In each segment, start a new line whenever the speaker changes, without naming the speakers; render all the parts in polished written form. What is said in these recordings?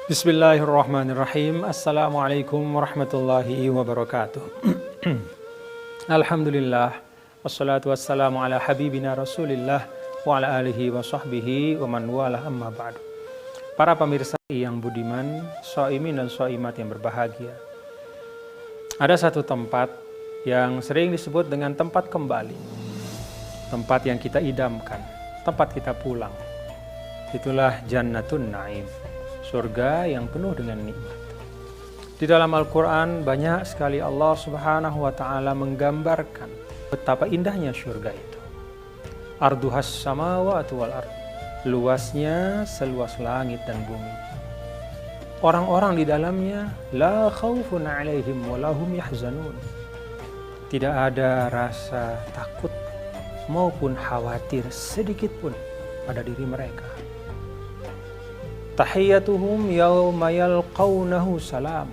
Bismillahirrahmanirrahim. Assalamualaikum warahmatullahi wabarakatuh. Alhamdulillah, wassalatu wassalamu ala habibina rasulillah wa ala alihi wa sahbihi wa man wala amma ba'du. Para pemirsa yang budiman, shaimin dan shaimat yang berbahagia. Ada satu tempat yang sering disebut dengan tempat kembali. Tempat yang kita idamkan, tempat kita pulang. Itulah Jannatun Naim. Surga yang penuh dengan nikmat. Di dalam Al-Quran banyak sekali Allah Subhanahu wa Ta'ala menggambarkan betapa indahnya surga itu. Arduhas samawati wal ard, luasnya seluas langit dan bumi. Orang-orang di dalamnya la khaufun 'alaihim wa lahum yahzanun. Tidak ada rasa takut maupun khawatir sedikit pun pada diri mereka. Tahiyyatuhum yawma yalqawnahu salam.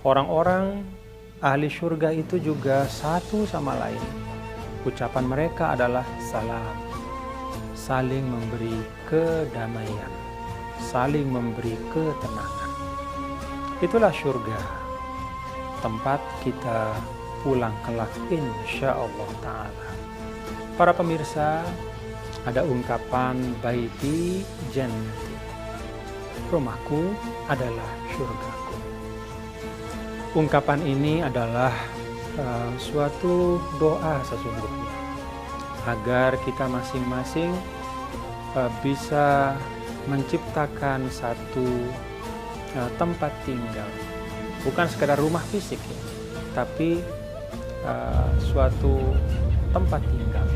Orang-orang ahli surga itu juga satu sama lain. Ucapan mereka adalah salam. Saling memberi kedamaian, saling memberi ketenangan. Itulah surga, tempat kita pulang kelak insyaallah ta'ala. Para pemirsa, ada ungkapan baiti jannati. Rumahku adalah surgaku. Ungkapan ini adalah suatu doa sesungguhnya agar kita masing-masing bisa menciptakan satu tempat tinggal, bukan sekedar rumah fisik ya, tapi suatu tempat tinggal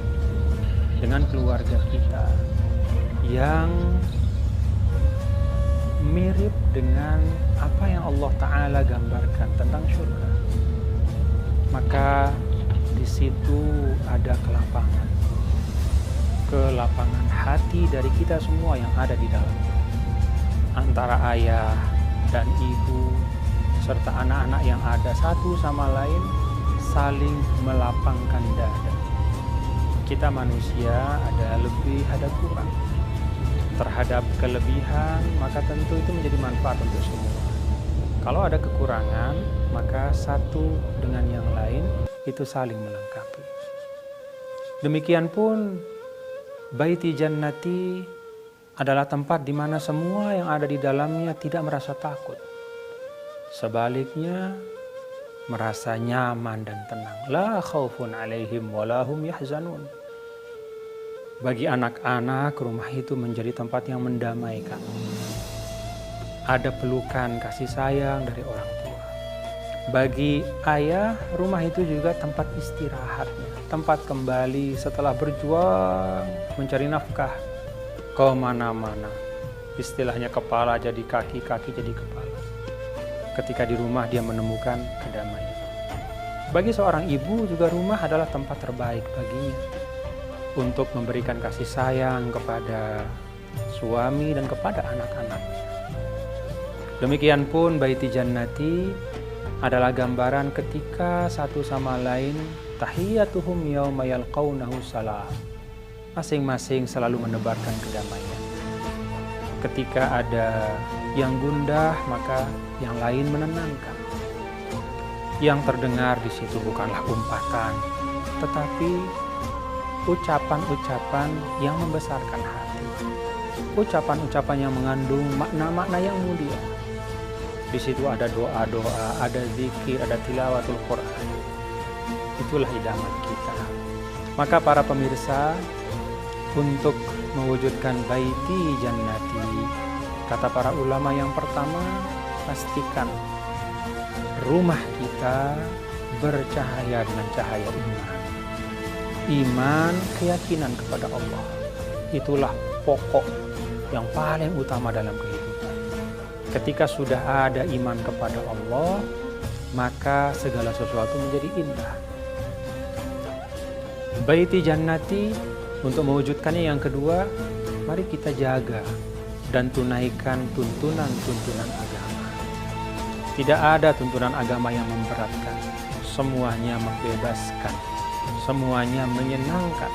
dengan keluarga kita yang mirip dengan apa yang Allah Ta'ala gambarkan tentang surga. Maka di situ ada kelapangan hati dari kita semua yang ada di dalamnya, antara ayah dan ibu serta anak-anak yang ada satu sama lain saling melapangkan dada. Kita manusia ada lebih, ada kurang. Terhadap kelebihan, maka tentu itu menjadi manfaat untuk semua. Kalau ada kekurangan, maka satu dengan yang lain itu saling melengkapi. Demikian pun baiti jannati adalah tempat di mana semua yang ada di dalamnya tidak merasa takut. Sebaliknya merasa nyaman dan tenang. La khaufun 'alaihim wa lahum yahzanun. Bagi anak-anak, rumah itu menjadi tempat yang mendamaikan. Ada pelukan kasih sayang dari orang tua. Bagi ayah, rumah itu juga tempat istirahatnya, tempat kembali setelah berjuang mencari nafkah ke mana-mana. Istilahnya kepala jadi kaki, kaki jadi kepala. Ketika di rumah dia menemukan kedamaian. Bagi seorang ibu juga rumah adalah tempat terbaik baginya untuk memberikan kasih sayang kepada suami dan kepada anak-anaknya. Demikian pun baiti jannati adalah gambaran ketika satu sama lain tahiyyatuhum yauma yalqawnahu salam. Masing-masing selalu menebarkan kedamaian. Ketika ada yang gundah, maka yang lain menenangkan. Yang terdengar di situ bukanlah umpatan, tetapi ucapan-ucapan yang membesarkan hati, ucapan-ucapan yang mengandung makna-makna yang mulia. Di situ ada doa-doa, ada zikir, ada tilawatul Quran. Itulah idaman kita. Maka para pemirsa, untuk mewujudkan baiti jannati, kata para ulama yang pertama, pastikan rumah kita bercahaya dengan cahaya iman. Iman, keyakinan kepada Allah, itulah pokok yang paling utama dalam kehidupan. Ketika sudah ada iman kepada Allah, maka segala sesuatu menjadi indah. Baiti jannati, untuk mewujudkannya yang kedua, mari kita jaga dan tunaikan tuntunan-tuntunan agama. Tidak ada tuntunan agama yang memberatkan, semuanya membebaskan. Semuanya menyenangkan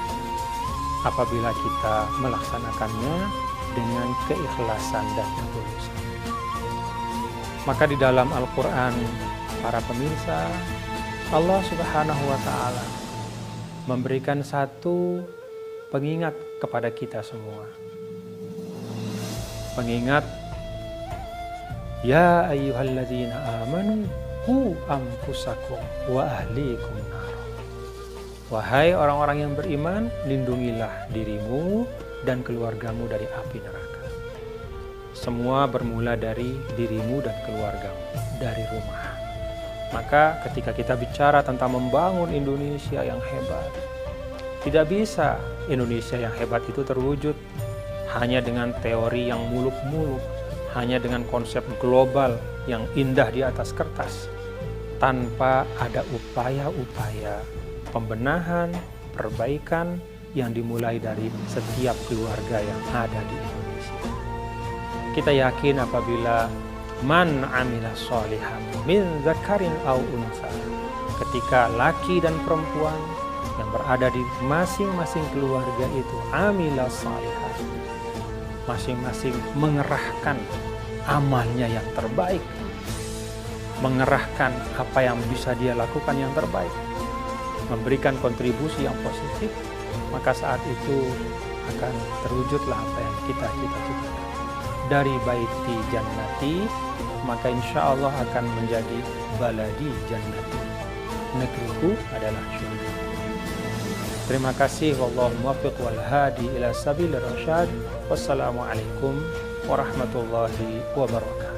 apabila kita melaksanakannya dengan keikhlasan dan ketulusan. Maka di dalam Al-Quran, para pemirsa, Allah Subhanahu wa Ta'ala memberikan satu pengingat kepada kita semua. Pengingat, ya ayyuhalladzina amanu qu anfusakum wa ahlikum nar. Wahai orang-orang yang beriman, lindungilah dirimu dan keluargamu dari api neraka. Semua bermula dari dirimu dan keluargamu, dari rumah. Maka ketika kita bicara tentang membangun Indonesia yang hebat, tidak bisa Indonesia yang hebat itu terwujud hanya dengan teori yang muluk-muluk, hanya dengan konsep global yang indah di atas kertas, tanpa ada upaya-upaya pembenahan, perbaikan yang dimulai dari setiap keluarga yang ada di Indonesia. Kita yakin apabila man amila sholihan min dzakarin aw unsa, ketika laki dan perempuan yang berada di masing-masing keluarga itu amila sholihan, masing-masing mengerahkan amalnya yang terbaik, mengerahkan apa yang bisa dia lakukan yang terbaik, memberikan kontribusi yang positif, maka saat itu akan terwujudlah apa yang kita cita-citakan. Dari baiti jannati, maka insya Allah akan menjadi baladi jannati. Negeriku adalah surga. Terima kasih. Wallahu muwaffiq wal hadi ila sabilir rasyad. Wassalamualaikum warahmatullahi wabarakatuh.